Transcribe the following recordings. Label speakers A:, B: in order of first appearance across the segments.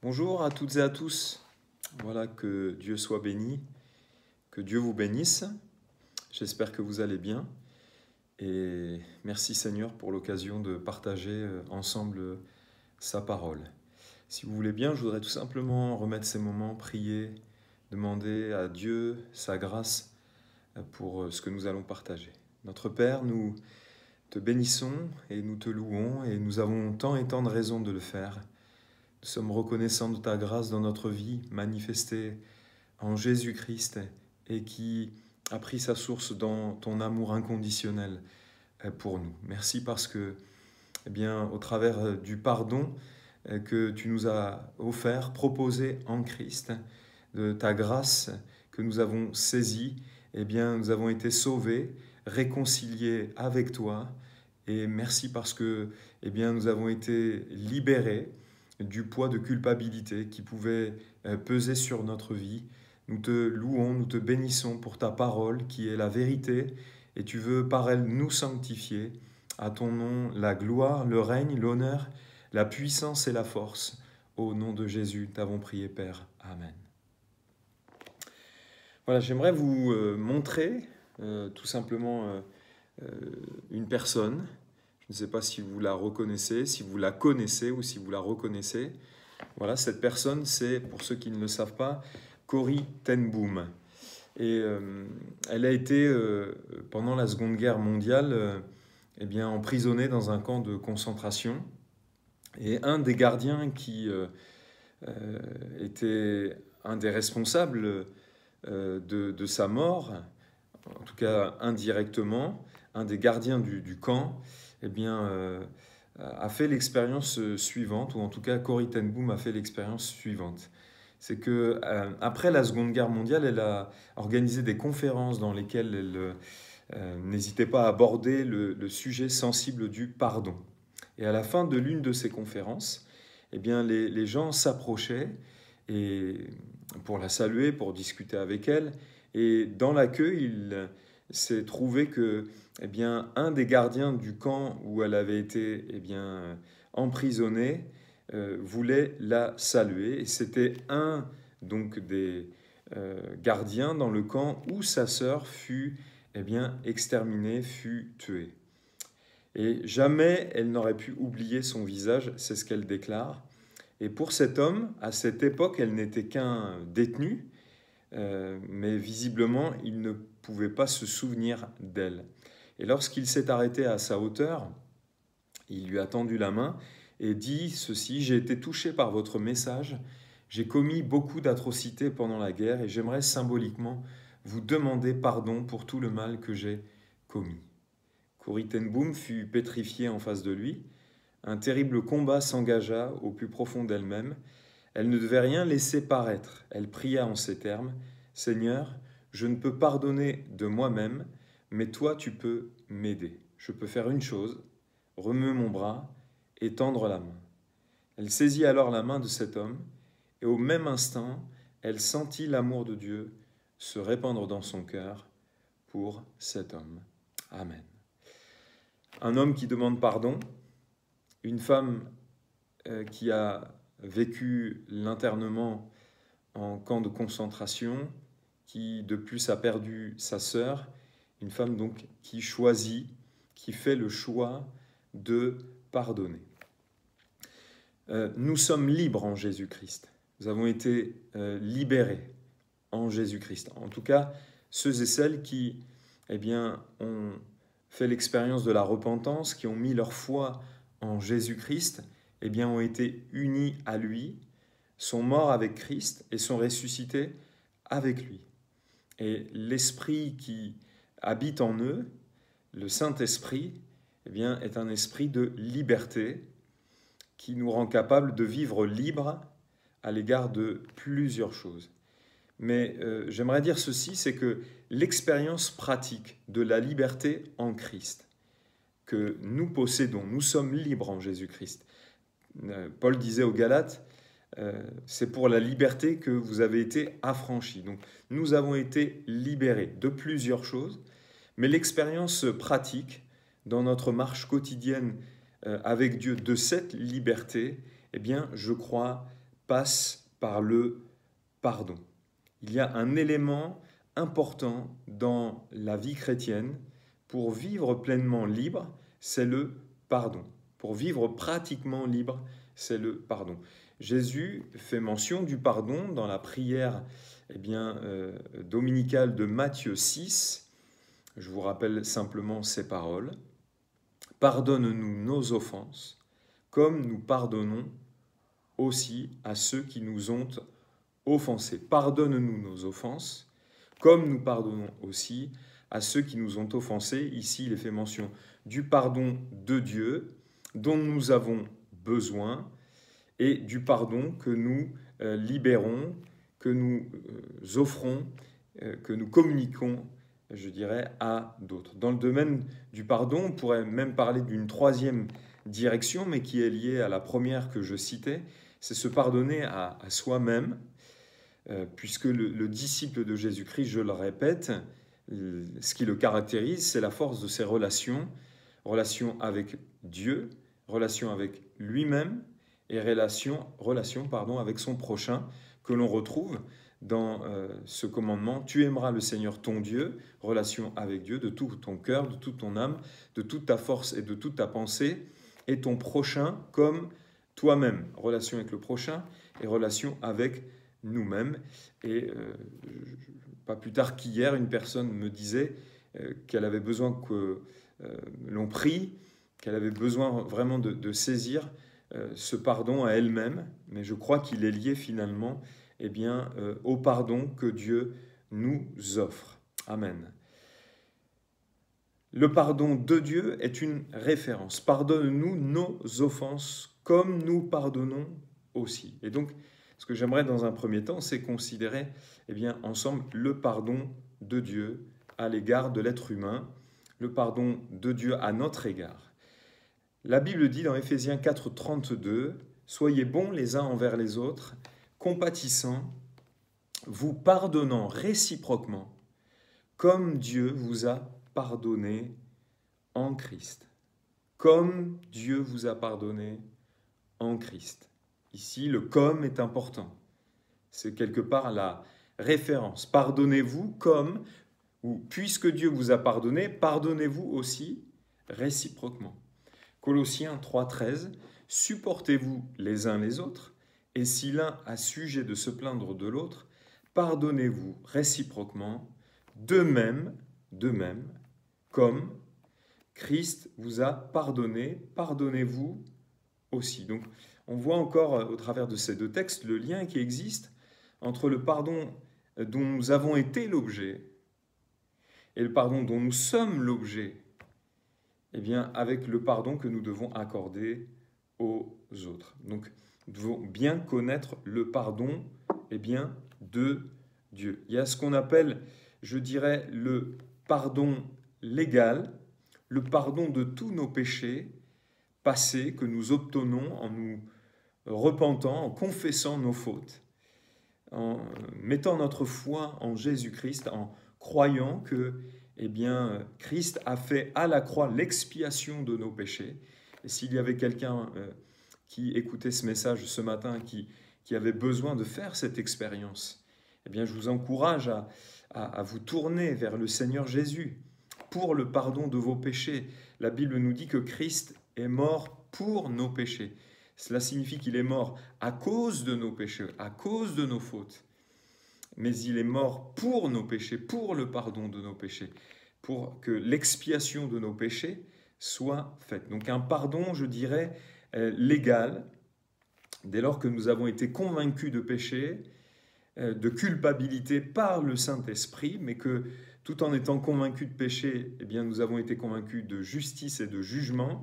A: Bonjour à toutes et à tous. Voilà, que Dieu soit béni, que Dieu vous bénisse. J'espère que vous allez bien. Et merci Seigneur pour l'occasion de partager ensemble sa parole. Si vous voulez bien, je voudrais tout simplement remettre ces moments, prier, demander à Dieu sa grâce pour ce que nous allons partager. Notre Père, nous te bénissons et nous te louons et nous avons tant et tant de raisons de le faire. Nous sommes reconnaissants de ta grâce dans notre vie, manifestée en Jésus-Christ et qui a pris sa source dans ton amour inconditionnel pour nous. Merci parce que, au travers du pardon que tu nous as offert, proposé en Christ, de ta grâce que nous avons saisie, nous avons été sauvés, réconciliés avec toi. Et merci parce que, nous avons été libérés du poids de culpabilité qui pouvait peser sur notre vie. Nous te louons, nous te bénissons pour ta parole qui est la vérité et tu veux par elle nous sanctifier. À ton nom, la gloire, le règne, l'honneur, la puissance et la force. Au nom de Jésus, t'avons prié, Père. Amen. Voilà, j'aimerais vous montrer tout simplement une personne. Je ne sais pas si vous la reconnaissez, si vous la connaissez ou si vous la reconnaissez. Voilà, cette personne, c'est, pour ceux qui ne le savent pas, Corrie ten Boom. Et elle a été, pendant la Seconde Guerre mondiale, emprisonnée dans un camp de concentration. Et un des gardiens qui était un des responsables de sa mort, en tout cas indirectement, un des gardiens du camp, a fait l'expérience suivante, ou en tout cas Corrie ten Boom a fait l'expérience suivante. C'est que après la Seconde Guerre mondiale, elle a organisé des conférences dans lesquelles elle n'hésitait pas à aborder le sujet sensible du pardon. Et à la fin de l'une de ces conférences, les gens s'approchaient pour la saluer, pour discuter avec elle. Et dans l'accueil, il s'est trouvé que un des gardiens du camp où elle avait été emprisonnée voulait la saluer. Et c'était un des gardiens dans le camp où sa sœur fut exterminée, fut tuée. Et jamais elle n'aurait pu oublier son visage, c'est ce qu'elle déclare. Et pour cet homme, à cette époque, elle n'était qu'un détenu, mais visiblement, il ne pouvait pas se souvenir d'elle. Et lorsqu'il s'est arrêté à sa hauteur, il lui a tendu la main et dit ceci: « J'ai été touché par votre message, j'ai commis beaucoup d'atrocités pendant la guerre et j'aimerais symboliquement vous demander pardon pour tout le mal que j'ai commis. » Corrie ten Boom fut pétrifiée en face de lui. Un terrible combat s'engagea au plus profond d'elle-même. Elle ne devait rien laisser paraître. Elle pria en ces termes: « Seigneur, je ne peux pardonner de moi-même, mais toi tu peux m'aider. Je peux faire une chose, remuer mon bras et tendre la main. » Elle saisit alors la main de cet homme, et au même instant, elle sentit l'amour de Dieu se répandre dans son cœur pour cet homme. Amen. Un homme qui demande pardon, une femme qui a vécu l'internement en camp de concentration, qui de plus a perdu sa sœur, une femme donc qui choisit, qui fait le choix de pardonner. Nous sommes libres en Jésus-Christ. Nous avons été libérés en Jésus-Christ. En tout cas, ceux et celles qui ont fait l'expérience de la repentance, qui ont mis leur foi en Jésus-Christ, ont été unis à lui, sont morts avec Christ et sont ressuscités avec lui. Et l'esprit qui habite en eux, le Saint-Esprit, est un esprit de liberté qui nous rend capables de vivre libre à l'égard de plusieurs choses. Mais j'aimerais dire ceci, c'est que l'expérience pratique de la liberté en Christ que nous possédons, nous sommes libres en Jésus-Christ. Paul disait aux Galates, c'est pour la liberté que vous avez été affranchis. Donc nous avons été libérés de plusieurs choses, mais l'expérience pratique dans notre marche quotidienne avec Dieu de cette liberté, je crois, passe par le pardon. Il y a un élément important dans la vie chrétienne pour vivre pleinement libre, c'est le pardon. Pour vivre pratiquement libre, c'est le pardon. Jésus fait mention du pardon dans la prière dominicale de Matthieu 6. Je vous rappelle simplement ces paroles. « Pardonne-nous nos offenses, comme nous pardonnons aussi à ceux qui nous ont offensés. Pardonne-nous nos offenses, comme nous pardonnons aussi à ceux qui nous ont offensés. » Ici, il est fait mention du pardon de Dieu dont nous avons besoin et du pardon que nous libérons, que nous offrons, que nous communiquons, je dirais, à d'autres. Dans le domaine du pardon, on pourrait même parler d'une troisième direction, mais qui est liée à la première que je citais, c'est se pardonner à soi-même, puisque le disciple de Jésus-Christ, je le répète, ce qui le caractérise, c'est la force de ses relations, relation avec Dieu, relation avec lui-même et relation avec son prochain, que l'on retrouve dans ce commandement. Tu aimeras le Seigneur ton Dieu, relation avec Dieu, de tout ton cœur, de toute ton âme, de toute ta force et de toute ta pensée, et ton prochain comme toi-même. Relation avec le prochain et relation avec nous-mêmes. Et pas plus tard qu'hier, une personne me disait qu'elle avait besoin que l'on prie, qu'elle avait besoin vraiment de saisir ce pardon à elle-même, mais je crois qu'il est lié finalement au pardon que Dieu nous offre. Amen. Le pardon de Dieu est une référence. Pardonne-nous nos offenses comme nous pardonnons aussi. Et donc, ce que j'aimerais dans un premier temps, c'est considérer ensemble le pardon de Dieu à l'égard de l'être humain, le pardon de Dieu à notre égard. La Bible dit dans Éphésiens 4, 32, « Soyez bons les uns envers les autres, compatissants, vous pardonnant réciproquement, comme Dieu vous a pardonné en Christ. » Comme Dieu vous a pardonné en Christ. Ici, le « comme » est important. C'est quelque part la référence. Pardonnez-vous comme, ou puisque Dieu vous a pardonné, pardonnez-vous aussi réciproquement. Colossiens 3,13 « Supportez-vous les uns les autres, et si l'un a sujet de se plaindre de l'autre, pardonnez-vous réciproquement, de même, comme Christ vous a pardonné, pardonnez-vous aussi. » Donc, on voit encore au travers de ces deux textes le lien qui existe entre le pardon dont nous avons été l'objet et le pardon dont nous sommes l'objet, avec le pardon que nous devons accorder aux autres. Donc, nous devons bien connaître le pardon de Dieu. Il y a ce qu'on appelle, je dirais, le pardon légal, le pardon de tous nos péchés passés que nous obtenons en nous repentant, en confessant nos fautes, en mettant notre foi en Jésus-Christ, en croyant que Christ a fait à la croix l'expiation de nos péchés. Et s'il y avait quelqu'un qui écoutait ce message ce matin, qui avait besoin de faire cette expérience, je vous encourage à vous tourner vers le Seigneur Jésus pour le pardon de vos péchés. La Bible nous dit que Christ est mort pour nos péchés. Cela signifie qu'il est mort à cause de nos péchés, à cause de nos fautes. Mais il est mort pour nos péchés, pour le pardon de nos péchés, pour que l'expiation de nos péchés soit faite. Donc un pardon, je dirais, légal, dès lors que nous avons été convaincus de péché, de culpabilité par le Saint-Esprit, mais que tout en étant convaincus de péché, nous avons été convaincus de justice et de jugement.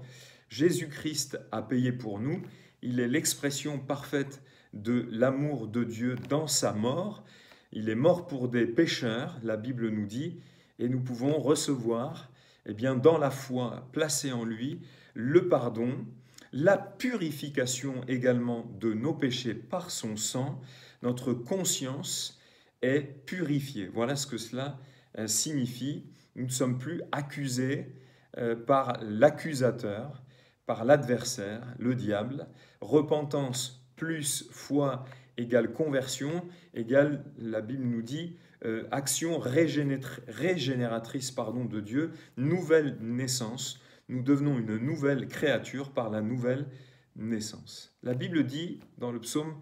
A: Jésus-Christ a payé pour nous. Il est l'expression parfaite de l'amour de Dieu dans sa mort. Il est mort pour des pécheurs, la Bible nous dit, et nous pouvons recevoir, dans la foi placée en lui, le pardon, la purification également de nos péchés par son sang. Notre conscience est purifiée. Voilà ce que cela signifie. Nous ne sommes plus accusés par l'accusateur, par l'adversaire, le diable. Repentance plus foi égale conversion, égale, la Bible nous dit, action régénératrice de Dieu, nouvelle naissance. Nous devenons une nouvelle créature par la nouvelle naissance. La Bible dit dans le psaume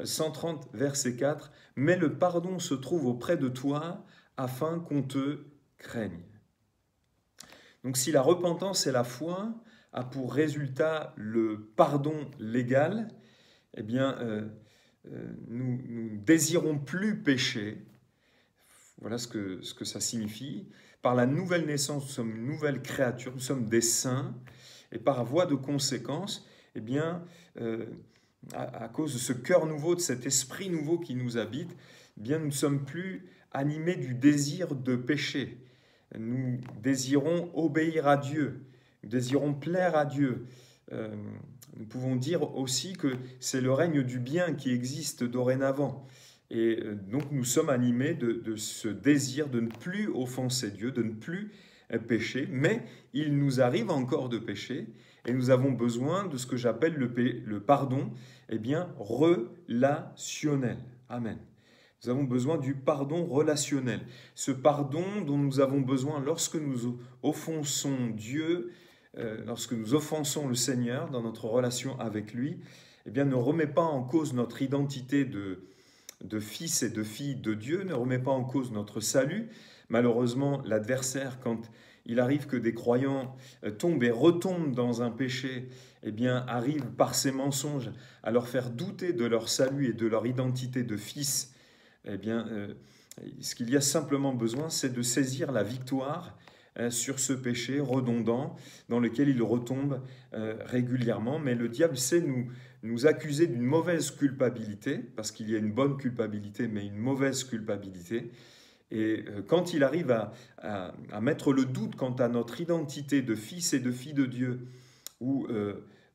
A: 130, verset 4, « Mais le pardon se trouve auprès de toi afin qu'on te craigne. » Donc si la repentance et la foi a pour résultat le pardon légal, eh bien, nous ne désirons plus pécher. Voilà ce que ça signifie. Par la nouvelle naissance, nous sommes une nouvelle créature, nous sommes des saints, et par voie de conséquence, eh bien, à cause de ce cœur nouveau, de cet esprit nouveau qui nous habite, eh bien, nous ne sommes plus animés du désir de pécher. Nous désirons obéir à Dieu, nous désirons plaire à Dieu. Nous pouvons dire aussi que c'est le règne du bien qui existe dorénavant. Et donc nous sommes animés de ce désir de ne plus offenser Dieu, de ne plus pécher, mais il nous arrive encore de pécher et nous avons besoin de ce que j'appelle le pardon, eh bien relationnel. Amen. Nous avons besoin du pardon relationnel. Ce pardon dont nous avons besoin lorsque nous offensons Dieu, lorsque nous offensons le Seigneur dans notre relation avec lui, eh bien ne remet pas en cause notre identité de fils et de filles de Dieu, ne remet pas en cause notre salut. Malheureusement, l'adversaire, quand il arrive que des croyants tombent et retombent dans un péché, eh bien, arrive par ses mensonges à leur faire douter de leur salut et de leur identité de fils. Eh bien, ce qu'il y a simplement besoin, c'est de saisir la victoire sur ce péché redondant dans lequel il retombe régulièrement. Mais le diable sait nous accuser d'une mauvaise culpabilité, parce qu'il y a une bonne culpabilité, mais une mauvaise culpabilité. Et quand il arrive à mettre le doute quant à notre identité de fils et de fille de Dieu ou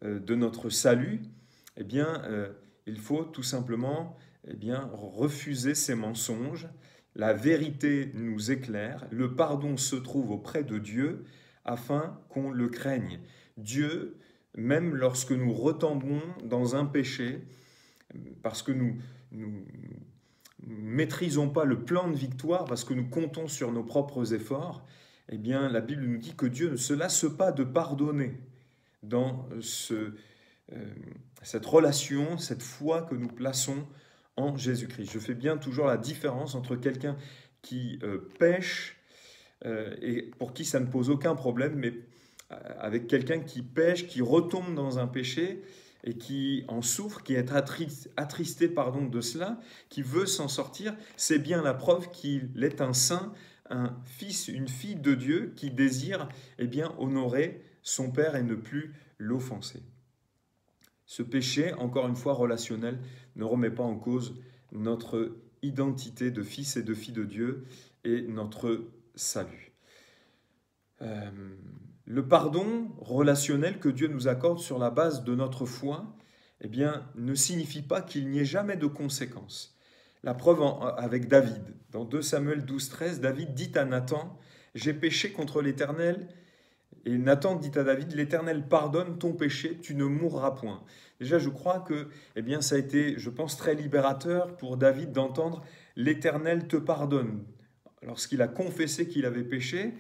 A: de notre salut, eh bien, il faut tout simplement refuser ces mensonges. La vérité nous éclaire, le pardon se trouve auprès de Dieu afin qu'on le craigne. Dieu, même lorsque nous retombons dans un péché, parce que nous ne maîtrisons pas le plan de victoire, parce que nous comptons sur nos propres efforts, eh bien, la Bible nous dit que Dieu ne se lasse pas de pardonner dans cette relation, cette foi que nous plaçons en Jésus-Christ. Je fais bien toujours la différence entre quelqu'un qui pêche et pour qui ça ne pose aucun problème, mais avec quelqu'un qui pêche, qui retombe dans un péché et qui en souffre, qui est attristé de cela, qui veut s'en sortir. C'est bien la preuve qu'il est un saint, un fils, une fille de Dieu qui désire honorer son Père et ne plus l'offenser. Ce péché, encore une fois relationnel, ne remet pas en cause notre identité de fils et de fille de Dieu et notre salut. Le pardon relationnel que Dieu nous accorde sur la base de notre foi, eh bien, ne signifie pas qu'il n'y ait jamais de conséquences. La preuve avec David. Dans 2 Samuel 12, 13, David dit à Nathan « J'ai péché contre l'Éternel ». Et Nathan dit à David, « L'Éternel pardonne ton péché, tu ne mourras point ». Déjà, je crois que ça a été, je pense, très libérateur pour David d'entendre « L'Éternel te pardonne ». Lorsqu'il a confessé qu'il avait péché,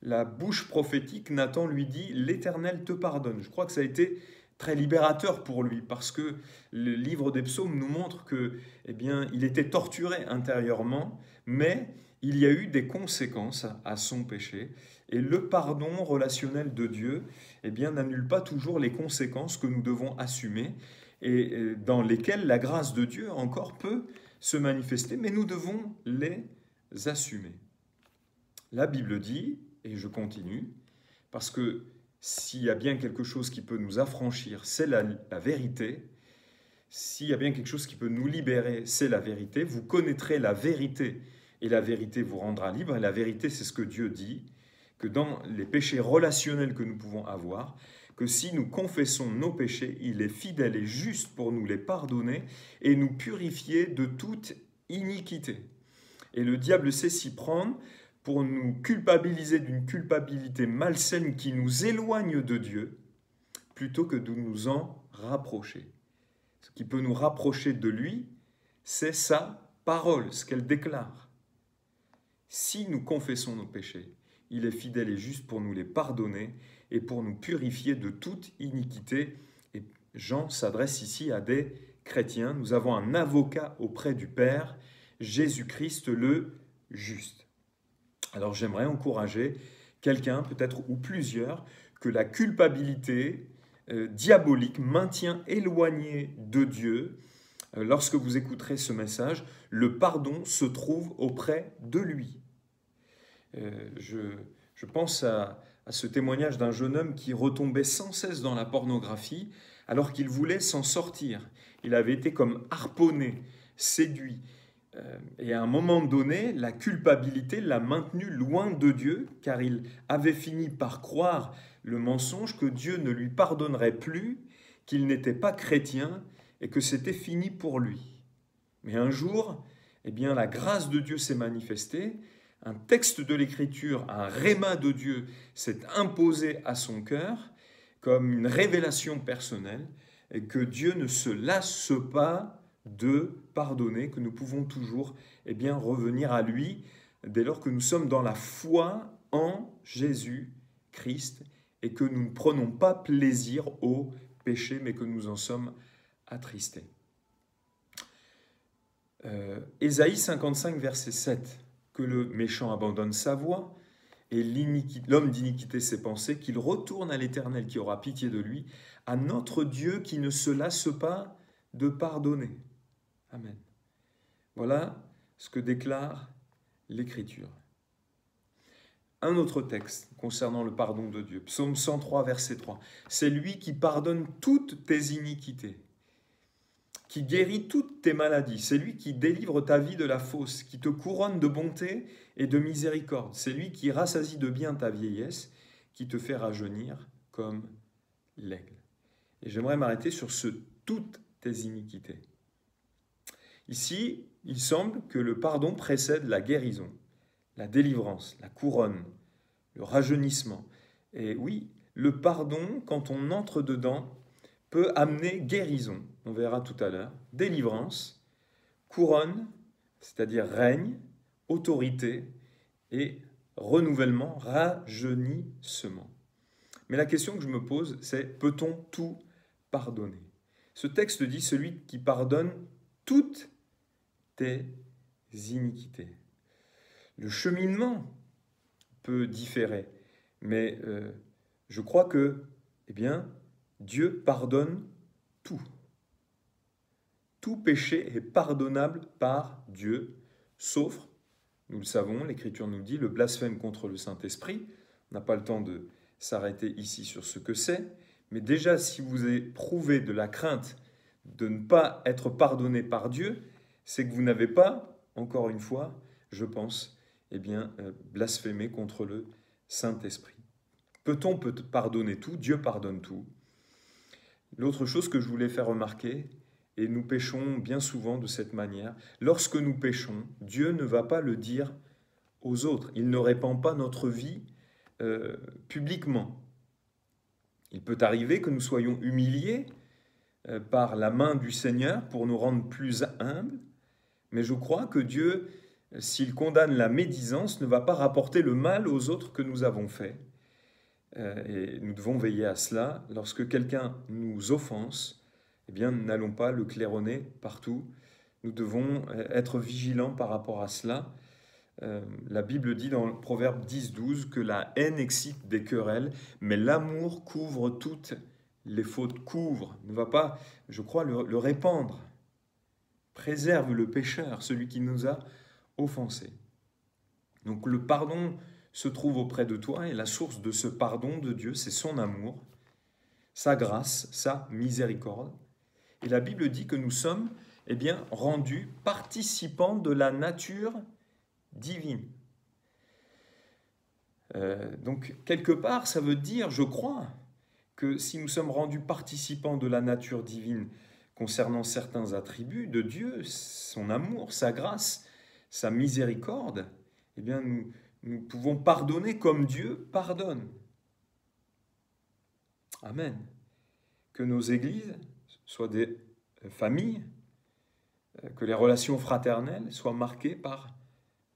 A: la bouche prophétique, Nathan lui dit « L'Éternel te pardonne ». Je crois que ça a été très libérateur pour lui, parce que le livre des psaumes nous montre que, il était torturé intérieurement, mais il y a eu des conséquences à son péché. Et le pardon relationnel de Dieu n'annule pas toujours les conséquences que nous devons assumer et dans lesquelles la grâce de Dieu encore peut se manifester, mais nous devons les assumer. La Bible dit, et je continue, parce que s'il y a bien quelque chose qui peut nous affranchir, c'est la vérité. S'il y a bien quelque chose qui peut nous libérer, c'est la vérité. Vous connaîtrez la vérité et la vérité vous rendra libre. Et la vérité, c'est ce que Dieu dit, que dans les péchés relationnels que nous pouvons avoir, que si nous confessons nos péchés, il est fidèle et juste pour nous les pardonner et nous purifier de toute iniquité. Et le diable sait s'y prendre pour nous culpabiliser d'une culpabilité malsaine qui nous éloigne de Dieu, plutôt que de nous en rapprocher. Ce qui peut nous rapprocher de lui, c'est sa parole, ce qu'elle déclare. Si nous confessons nos péchés, il est fidèle et juste pour nous les pardonner et pour nous purifier de toute iniquité. Et Jean s'adresse ici à des chrétiens. Nous avons un avocat auprès du Père, Jésus-Christ le juste. Alors j'aimerais encourager quelqu'un, peut-être ou plusieurs, que la culpabilité diabolique maintient éloigné de Dieu. Lorsque vous écouterez ce message, le pardon se trouve auprès de lui. Je pense à ce témoignage d'un jeune homme qui retombait sans cesse dans la pornographie alors qu'il voulait s'en sortir. Il avait été comme harponné, séduit. Et à un moment donné, la culpabilité l'a maintenu loin de Dieu, car il avait fini par croire le mensonge que Dieu ne lui pardonnerait plus, qu'il n'était pas chrétien et que c'était fini pour lui. Mais un jour, eh bien, la grâce de Dieu s'est manifestée, un texte de l'Écriture, un réma de Dieu s'est imposé à son cœur comme une révélation personnelle, et que Dieu ne se lasse pas de pardonner, que nous pouvons toujours revenir à lui dès lors que nous sommes dans la foi en Jésus-Christ et que nous ne prenons pas plaisir au péché, mais que nous en sommes attristés. Ésaïe 55, verset 7, que le méchant abandonne sa voie et l'homme d'iniquité ses pensées, qu'il retourne à l'Éternel qui aura pitié de lui, à notre Dieu qui ne se lasse pas de pardonner. Amen. Voilà ce que déclare l'Écriture. Un autre texte concernant le pardon de Dieu, Psaume 103, verset 3. C'est lui qui pardonne toutes tes iniquités, qui guérit toutes tes maladies. C'est lui qui délivre ta vie de la fausse, qui te couronne de bonté et de miséricorde. C'est lui qui rassasie de bien ta vieillesse, qui te fait rajeunir comme l'aigle. Et j'aimerais m'arrêter sur ce « toutes tes iniquités ». Ici, il semble que le pardon précède la guérison, la délivrance, la couronne, le rajeunissement. Et oui, le pardon, quand on entre dedans, peut amener guérison, on verra tout à l'heure, délivrance, couronne, c'est-à-dire règne, autorité et renouvellement, rajeunissement. Mais la question que je me pose, c'est peut-on tout pardonner? Ce texte dit celui qui pardonne toutes tes iniquités. Le cheminement peut différer, mais je crois que, Dieu pardonne tout. Tout péché est pardonnable par Dieu, sauf, nous le savons, l'Écriture nous dit, le blasphème contre le Saint-Esprit. On n'a pas le temps de s'arrêter ici sur ce que c'est, mais déjà, si vous éprouvez de la crainte de ne pas être pardonné par Dieu, c'est que vous n'avez pas, encore une fois, je pense, blasphémé contre le Saint-Esprit. Peut-on pardonner tout? Dieu pardonne tout. L'autre chose que je voulais faire remarquer, et nous péchons bien souvent de cette manière, lorsque nous péchons, Dieu ne va pas le dire aux autres. Il ne répand pas notre vie publiquement. Il peut arriver que nous soyons humiliés par la main du Seigneur pour nous rendre plus humbles, mais je crois que Dieu, s'il condamne la médisance, ne va pas rapporter le mal aux autres que nous avons fait. Et nous devons veiller à cela. Lorsque quelqu'un nous offense, n'allons pas le claironner partout. Nous devons être vigilants par rapport à cela. La Bible dit dans le Proverbe 10-12 que la haine excite des querelles, mais l'amour couvre toutes les fautes. Couvre, ne va pas, je crois, le répandre. Préserve le pécheur, celui qui nous a offensés. Donc le pardon se trouve auprès de toi et la source de ce pardon de Dieu, c'est son amour, sa grâce, sa miséricorde. Et la Bible dit que nous sommes rendus participants de la nature divine. Donc quelque part, ça veut dire, je crois, que si nous sommes rendus participants de la nature divine concernant certains attributs de Dieu, son amour, sa grâce, sa miséricorde, nous pouvons pardonner comme Dieu pardonne. Amen. Que nos églises soient des famille, que les relations fraternelles soient marquées par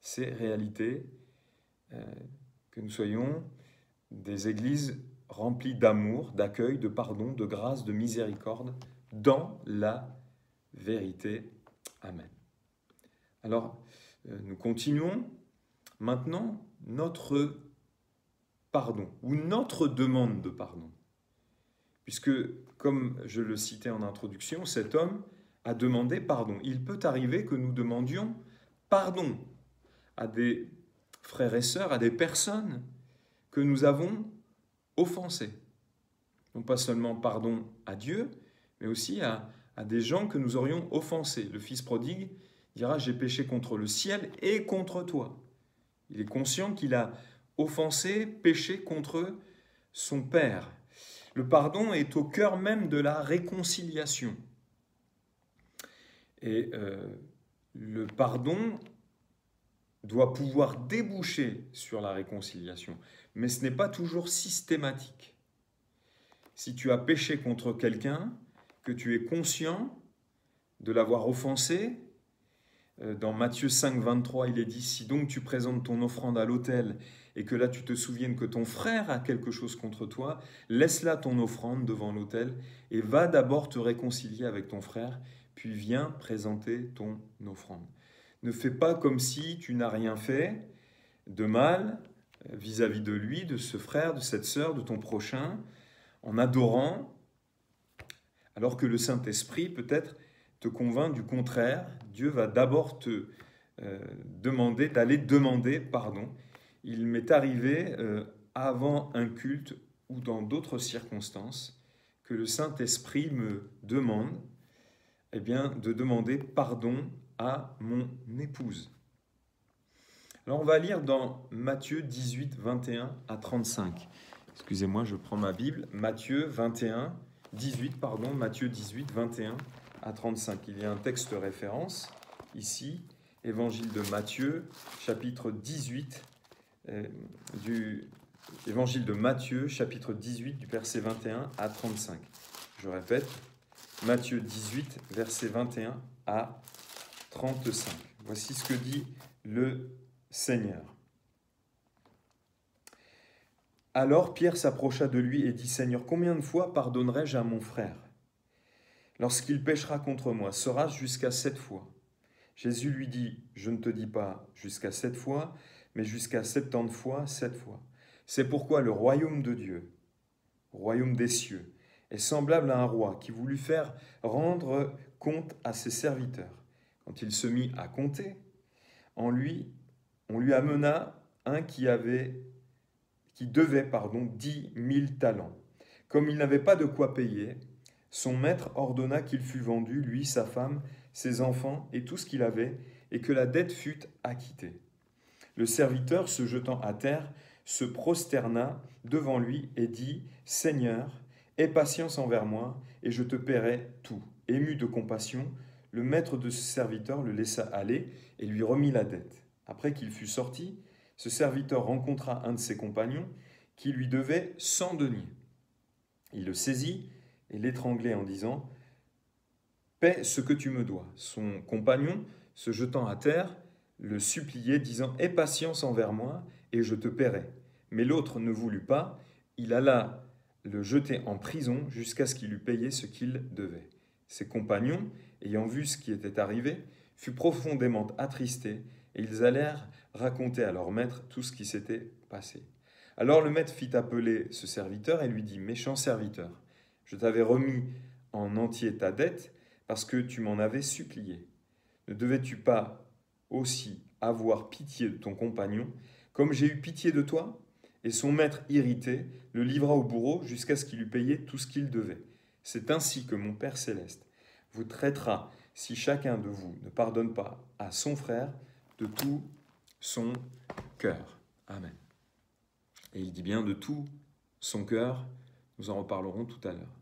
A: ces réalités, que nous soyons des églises remplies d'amour, d'accueil, de pardon, de grâce, de miséricorde, dans la vérité. Amen. Alors, nous continuons maintenant notre pardon, ou notre demande de pardon. Puisque, comme je le citais en introduction, cet homme a demandé pardon. Il peut arriver que nous demandions pardon à des frères et sœurs, à des personnes que nous avons offensées. Non pas seulement pardon à Dieu, mais aussi à des gens que nous aurions offensés. Le fils prodigue dira « J'ai péché contre le ciel et contre toi ». Il est conscient qu'il a offensé, péché contre son Père. Le pardon est au cœur même de la réconciliation. Et le pardon doit pouvoir déboucher sur la réconciliation, mais ce n'est pas toujours systématique. Si tu as péché contre quelqu'un, que tu es conscient de l'avoir offensé, dans Matthieu 5, 23, il est dit « Si donc tu présentes ton offrande à l'autel et que là tu te souviennes que ton frère a quelque chose contre toi, laisse là ton offrande devant l'autel et va d'abord te réconcilier avec ton frère, puis viens présenter ton offrande. » Ne fais pas comme si tu n'as rien fait de mal vis-à-vis de lui, de ce frère, de cette sœur, de ton prochain, en adorant, alors que le Saint-Esprit peut-être te convainc du contraire. Dieu va d'abord te demander, d'aller demander pardon. Il m'est arrivé avant un culte ou dans d'autres circonstances que le Saint-Esprit me demande de demander pardon à mon épouse. Alors on va lire dans Matthieu 18, 21 à 35. Excusez-moi, je prends ma Bible. Matthieu 18, 21 à 35. Il y a un texte référence ici, Évangile de Matthieu, chapitre 18, Évangile de Matthieu, chapitre 18, du verset 21 à 35. Je répète, Matthieu 18, verset 21 à 35. Voici ce que dit le Seigneur. Alors Pierre s'approcha de lui et dit « Seigneur, combien de fois pardonnerai-je à mon frère lorsqu'il péchera contre moi? Sera-ce jusqu'à 7 fois ?» Jésus lui dit « Je ne te dis pas jusqu'à 7 fois, mais jusqu'à 70 fois, 7 fois. C'est pourquoi le royaume de Dieu, royaume des cieux, est semblable à un roi qui voulut faire rendre compte à ses serviteurs. Quand il se mit à compter, on lui amena un qui devait 10 000 talents. Comme il n'avait pas de quoi payer, son maître ordonna qu'il fût vendu, lui, sa femme, ses enfants et tout ce qu'il avait, et que la dette fût acquittée. Le serviteur, se jetant à terre, se prosterna devant lui et dit « Seigneur, aie patience envers moi, et je te paierai tout. » Ému de compassion, le maître de ce serviteur le laissa aller et lui remit la dette. Après qu'il fut sorti, ce serviteur rencontra un de ses compagnons qui lui devait 100 deniers. Il le saisit et l'étranglait en disant « Paie ce que tu me dois. » Son compagnon, se jetant à terre, le suppliait, disant « Aie patience envers moi, et je te paierai. » Mais l'autre ne voulut pas, il alla le jeter en prison jusqu'à ce qu'il eût payé ce qu'il devait. Ses compagnons, ayant vu ce qui était arrivé, furent profondément attristés, et ils allèrent raconter à leur maître tout ce qui s'était passé. Alors le maître fit appeler ce serviteur et lui dit « Méchant serviteur, je t'avais remis en entier ta dette parce que tu m'en avais supplié. Ne devais-tu pas aussi avoir pitié de ton compagnon, comme j'ai eu pitié de toi ?» Et son maître, irrité, le livra au bourreau jusqu'à ce qu'il eût payé tout ce qu'il devait. C'est ainsi que mon Père céleste vous traitera si chacun de vous ne pardonne pas à son frère de tout son cœur. Amen. Et il dit bien de tout son cœur, nous en reparlerons tout à l'heure.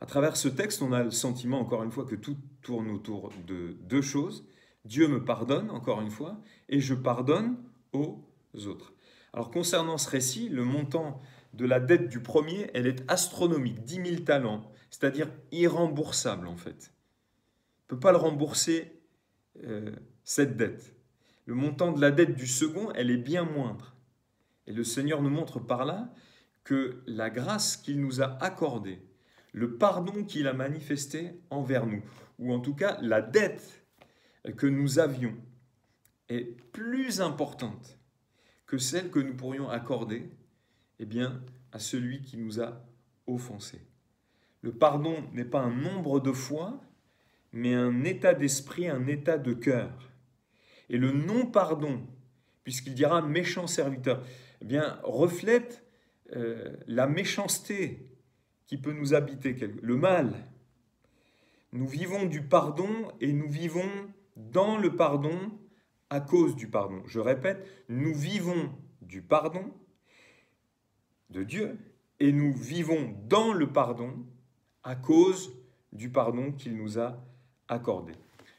A: À travers ce texte, on a le sentiment, encore une fois, que tout tourne autour de deux choses. Dieu me pardonne, encore une fois, et je pardonne aux autres. Alors concernant ce récit, le montant de la dette du premier, elle est astronomique, 10 000 talents, c'est-à-dire irremboursable en fait. peut pas le rembourser, cette dette. Le montant de la dette du second, elle est bien moindre. Et le Seigneur nous montre par là que la grâce qu'il nous a accordée, le pardon qu'il a manifesté envers nous, ou en tout cas la dette que nous avions, est plus importante que celle que nous pourrions accorder, eh bien, à celui qui nous a offensés. Le pardon n'est pas un nombre de fois, mais un état d'esprit, un état de cœur. Et le non-pardon, puisqu'il dira méchant serviteur, eh bien, reflète la méchanceté qui peut nous habiter, le mal. Nous vivons du pardon et nous vivons dans le pardon à cause du pardon. Je répète, nous vivons du pardon de Dieu et nous vivons dans le pardon à cause du pardon qu'il nous a accordé.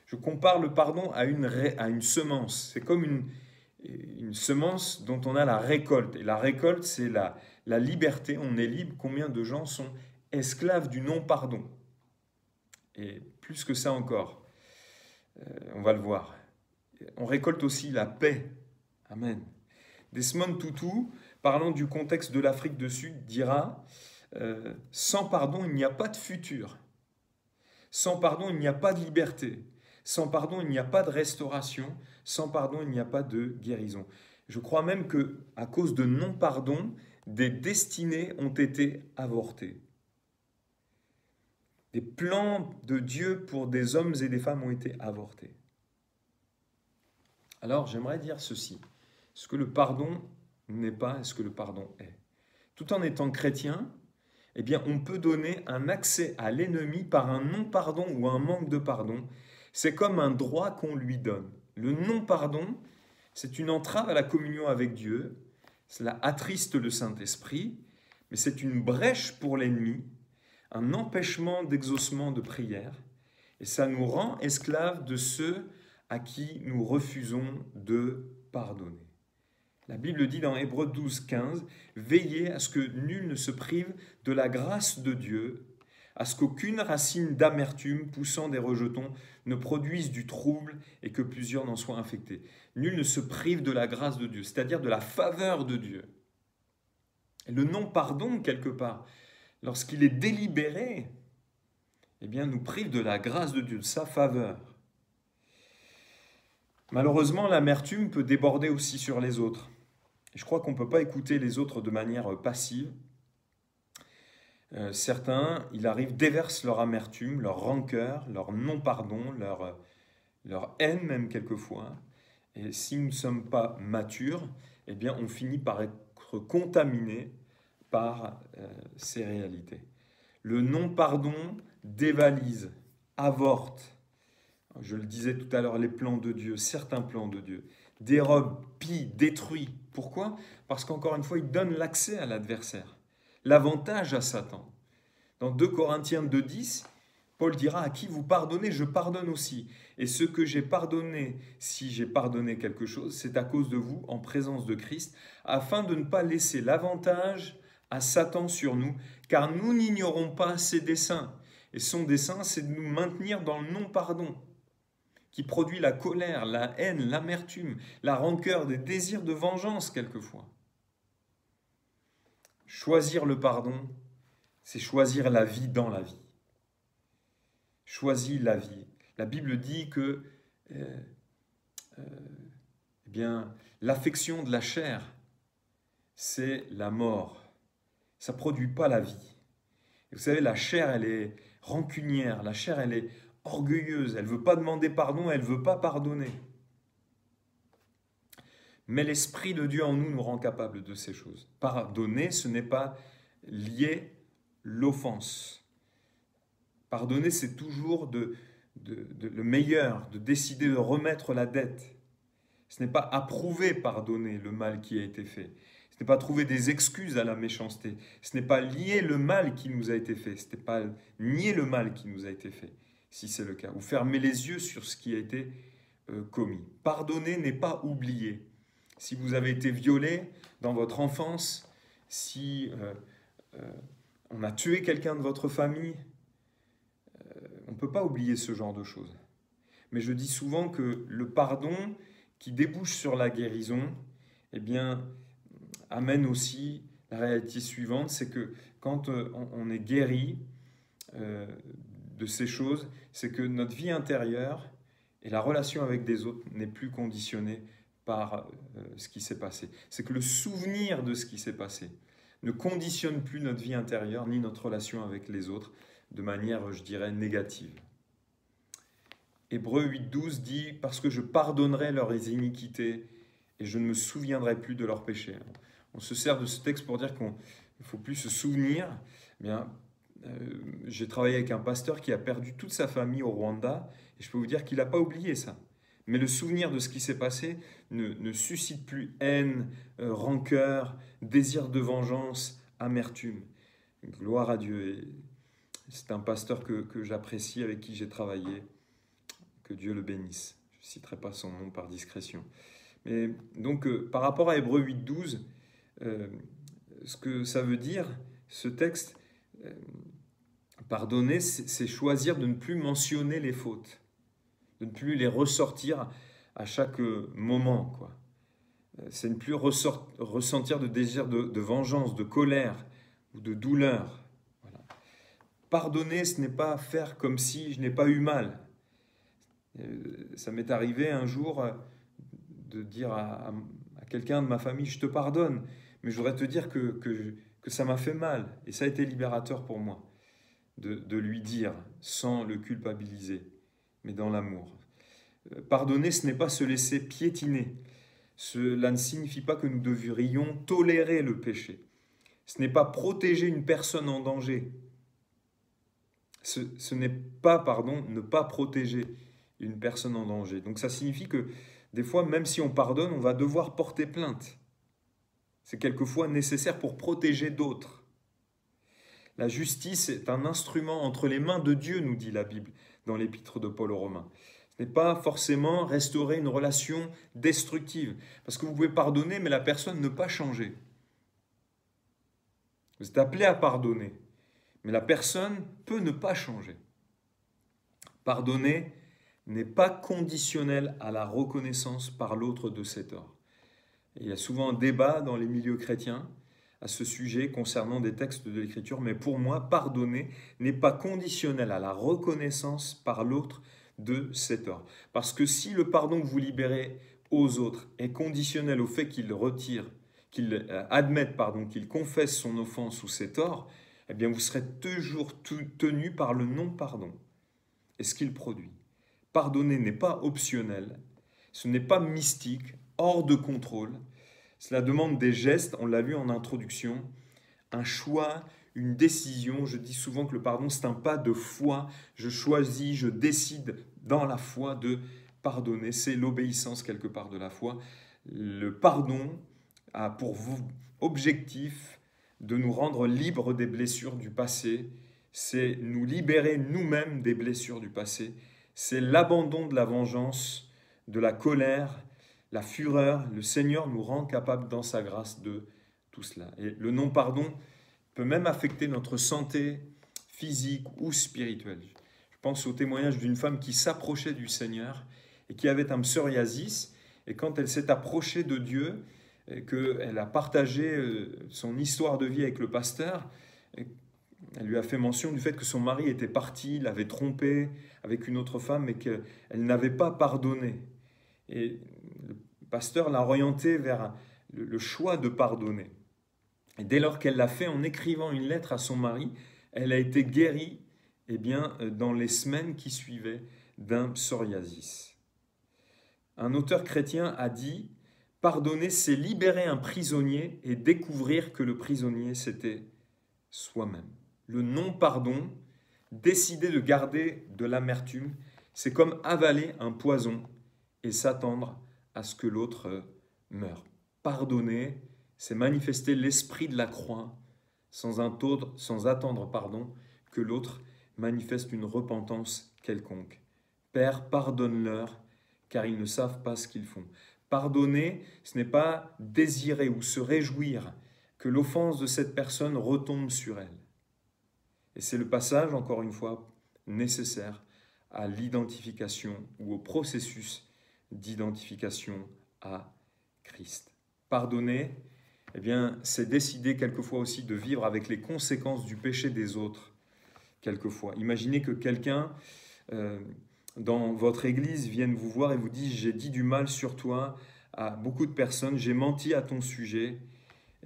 A: Je compare le pardon à une semence. C'est comme une semence dont on a la récolte. Et la récolte, c'est la liberté. On est libre. Combien de gens sont esclaves du non-pardon? Et plus que ça encore, on va le voir. On récolte aussi la paix. Amen. Desmond Tutu, parlant du contexte de l'Afrique du Sud, dira sans pardon, il n'y a pas de futur. Sans pardon, il n'y a pas de liberté. Sans pardon, il n'y a pas de restauration. Sans pardon, il n'y a pas de guérison. Je crois même que, à cause de non-pardon, des destinées ont été avortées. Des plans de Dieu pour des hommes et des femmes ont été avortés. Alors, j'aimerais dire ceci. Ce que le pardon n'est pas et ce que le pardon est. Tout en étant chrétien, eh bien, on peut donner un accès à l'ennemi par un non-pardon ou un manque de pardon. C'est comme un droit qu'on lui donne. Le non-pardon, c'est une entrave à la communion avec Dieu. Cela attriste le Saint-Esprit, mais c'est une brèche pour l'ennemi, un empêchement d'exaucement de prière, et ça nous rend esclaves de ceux à qui nous refusons de pardonner. La Bible dit dans Hébreux 12, 15, « Veillez à ce que nul ne se prive de la grâce de Dieu, à ce qu'aucune racine d'amertume poussant des rejetons ne produise du trouble et que plusieurs n'en soient infectés. » Nul ne se prive de la grâce de Dieu, c'est-à-dire de la faveur de Dieu. Et le non-pardon, quelque part, lorsqu'il est délibéré, eh bien, nous prive de la grâce de Dieu, de sa faveur. Malheureusement, l'amertume peut déborder aussi sur les autres. Et je crois qu'on ne peut pas écouter les autres de manière passive. Certains, il arrive, déversent leur amertume, leur rancœur, leur non-pardon, leur haine même quelquefois. Et si nous ne sommes pas matures, eh bien, on finit par être contaminé par ces réalités. Le non-pardon dévalise, avorte. Je le disais tout à l'heure, les plans de Dieu, certains plans de Dieu, dérobe, pille, détruit. Pourquoi? Parce qu'encore une fois, il donne l'accès à l'adversaire, l'avantage à Satan. Dans 2 Corinthiens 2,10, Paul dira « À qui vous pardonnez, je pardonne aussi. Et ce que j'ai pardonné, si j'ai pardonné quelque chose, c'est à cause de vous, en présence de Christ, afin de ne pas laisser l'avantage à Satan sur nous, car nous n'ignorons pas ses desseins. Et son dessein, c'est de nous maintenir dans le non-pardon, qui produit la colère, la haine, l'amertume, la rancœur, des désirs de vengeance quelquefois. Choisir le pardon, c'est choisir la vie dans la vie. Choisis la vie. La Bible dit que l'affection de la chair, c'est la mort. Ça ne produit pas la vie. Et vous savez, la chair, elle est rancunière, la chair, elle est orgueilleuse, elle ne veut pas demander pardon, elle ne veut pas pardonner. Mais l'Esprit de Dieu en nous nous rend capable de ces choses. Pardonner, ce n'est pas lier l'offense. Pardonner, c'est toujours le meilleur, de décider de remettre la dette. Ce n'est pas approuver pardonner le mal qui a été fait. Ce n'est pas trouver des excuses à la méchanceté. Ce n'est pas lier le mal qui nous a été fait. Ce n'est pas nier le mal qui nous a été fait, si c'est le cas. Ou fermer les yeux sur ce qui a été commis. Pardonner n'est pas oublier. Si vous avez été violé dans votre enfance, si on a tué quelqu'un de votre famille, on ne peut pas oublier ce genre de choses. Mais je dis souvent que le pardon qui débouche sur la guérison, eh bien, amène aussi la réalité suivante, c'est que quand on est guéri de ces choses, c'est que notre vie intérieure et la relation avec des autres n'est plus conditionnée par ce qui s'est passé. C'est que le souvenir de ce qui s'est passé ne conditionne plus notre vie intérieure ni notre relation avec les autres de manière, je dirais, négative. Hébreux 8,12 dit « Parce que je pardonnerai leurs iniquités et je ne me souviendrai plus de leurs péchés. » On se sert de ce texte pour dire qu'il ne faut plus se souvenir. Eh bien, j'ai travaillé avec un pasteur qui a perdu toute sa famille au Rwanda et je peux vous dire qu'il n'a pas oublié ça. Mais le souvenir de ce qui s'est passé ne suscite plus haine, rancœur, désir de vengeance, amertume. Gloire à Dieu. C'est un pasteur que j'apprécie, avec qui j'ai travaillé. Que Dieu le bénisse. Je ne citerai pas son nom par discrétion. Mais donc, par rapport à Hébreux 8,12, ce que ça veut dire, ce texte, pardonner, c'est choisir de ne plus mentionner les fautes, de ne plus les ressortir à chaque moment, quoi. C'est ne plus ressentir de désir de vengeance, de colère ou de douleur. Voilà. Pardonner, ce n'est pas faire comme si je n'ai pas eu mal. Ça m'est arrivé un jour de dire à quelqu'un de ma famille, je te pardonne, mais je voudrais te dire que ça m'a fait mal. Et ça a été libérateur pour moi de lui dire, sans le culpabiliser, mais dans l'amour. Pardonner, ce n'est pas se laisser piétiner. Cela ne signifie pas que nous devrions tolérer le péché. Ce n'est pas protéger une personne en danger. Ce n'est pas, ne pas protéger une personne en danger. Donc ça signifie que des fois, même si on pardonne, on va devoir porter plainte. C'est quelquefois nécessaire pour protéger d'autres. La justice est un instrument entre les mains de Dieu, nous dit la Bible dans l'épître de Paul aux Romains. Ce n'est pas forcément restaurer une relation destructive. Parce que vous pouvez pardonner, mais la personne ne pas changer. Vous êtes appelé à pardonner, mais la personne peut ne pas changer. Pardonner n'est pas conditionnel à la reconnaissance par l'autre de ses torts. Et il y a souvent un débat dans les milieux chrétiens à ce sujet concernant des textes de l'Écriture, mais pour moi, pardonner n'est pas conditionnel à la reconnaissance par l'autre de ses torts. Parce que si le pardon que vous libérez aux autres est conditionnel au fait qu'il admette, qu'il confesse son offense ou ses torts, eh bien vous serez toujours tenu par le non-pardon et ce qu'il produit. Pardonner n'est pas optionnel, ce n'est pas mystique, hors de contrôle. Cela demande des gestes, on l'a vu en introduction, un choix, une décision. Je dis souvent que le pardon, c'est un pas de foi. Je choisis, je décide dans la foi de pardonner. C'est l'obéissance quelque part de la foi. Le pardon a pour objectif de nous rendre libres des blessures du passé. C'est nous libérer nous-mêmes des blessures du passé. C'est l'abandon de la vengeance, de la colère, la fureur. Le Seigneur nous rend capables dans sa grâce de tout cela. Et le non-pardon peut même affecter notre santé physique ou spirituelle. Je pense au témoignage d'une femme qui s'approchait du Seigneur et qui avait un psoriasis. Et quand elle s'est approchée de Dieu, et qu'elle a partagé son histoire de vie avec le pasteur, elle lui a fait mention du fait que son mari était parti, l'avait trompée avec une autre femme et qu'elle n'avait pas pardonné. Et le pasteur l'a orientée vers le choix de pardonner. Et dès lors qu'elle l'a fait en écrivant une lettre à son mari, elle a été guérie dans les semaines qui suivaient d'un psoriasis. Un auteur chrétien a dit « Pardonner, c'est libérer un prisonnier et découvrir que le prisonnier, c'était soi-même. » Le non-pardon, décider de garder de l'amertume, c'est comme avaler un poison et s'attendre à ce que l'autre meure. Pardonner, c'est manifester l'esprit de la croix sans attendre que l'autre manifeste une repentance quelconque. Père, pardonne-leur, car ils ne savent pas ce qu'ils font. Pardonner, ce n'est pas désirer ou se réjouir que l'offense de cette personne retombe sur elle. Et c'est le passage, encore une fois, nécessaire à l'identification ou au processus d'identification à Christ. Pardonner, eh bien, c'est décider quelquefois aussi de vivre avec les conséquences du péché des autres. Quelquefois. Imaginez que quelqu'un dans votre église vienne vous voir et vous dise « J'ai dit du mal sur toi à beaucoup de personnes, j'ai menti à ton sujet ».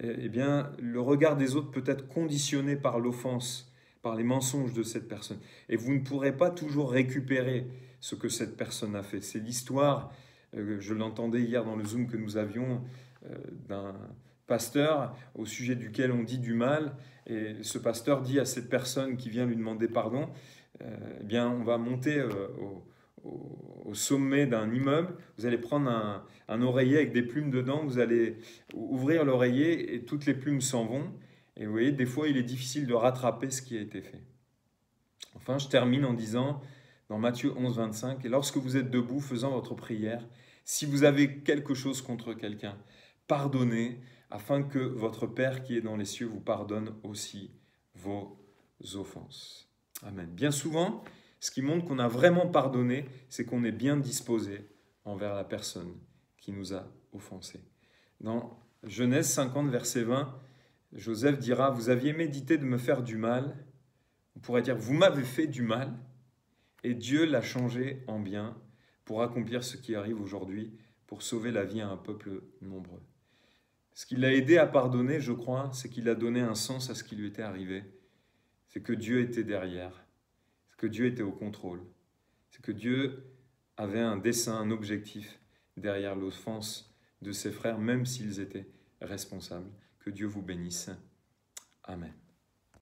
A: Eh bien, le regard des autres peut être conditionné par l'offense, par les mensonges de cette personne. Et vous ne pourrez pas toujours récupérer ce que cette personne a fait. C'est l'histoire, je l'entendais hier dans le Zoom que nous avions, d'un pasteur au sujet duquel on dit du mal. Et ce pasteur dit à cette personne qui vient lui demander pardon, eh bien, on va monter au sommet d'un immeuble, vous allez prendre un oreiller avec des plumes dedans, vous allez ouvrir l'oreiller et toutes les plumes s'en vont. Et vous voyez, des fois, il est difficile de rattraper ce qui a été fait. Enfin, je termine en disant, dans Matthieu 11, 25, « Et lorsque vous êtes debout faisant votre prière, si vous avez quelque chose contre quelqu'un, pardonnez, afin que votre Père qui est dans les cieux vous pardonne aussi vos offenses. » Amen. Bien souvent, ce qui montre qu'on a vraiment pardonné, c'est qu'on est bien disposé envers la personne qui nous a offensés. Dans Genèse 50, verset 20, Joseph dira « Vous aviez médité de me faire du mal. » On pourrait dire « Vous m'avez fait du mal. » Et Dieu l'a changé en bien pour accomplir ce qui arrive aujourd'hui, pour sauver la vie à un peuple nombreux. Ce qui l'a aidé à pardonner, je crois, c'est qu'il a donné un sens à ce qui lui était arrivé. C'est que Dieu était derrière, c'est que Dieu était au contrôle, c'est que Dieu avait un dessein, un objectif derrière l'offense de ses frères, même s'ils étaient responsables. Que Dieu vous bénisse. Amen.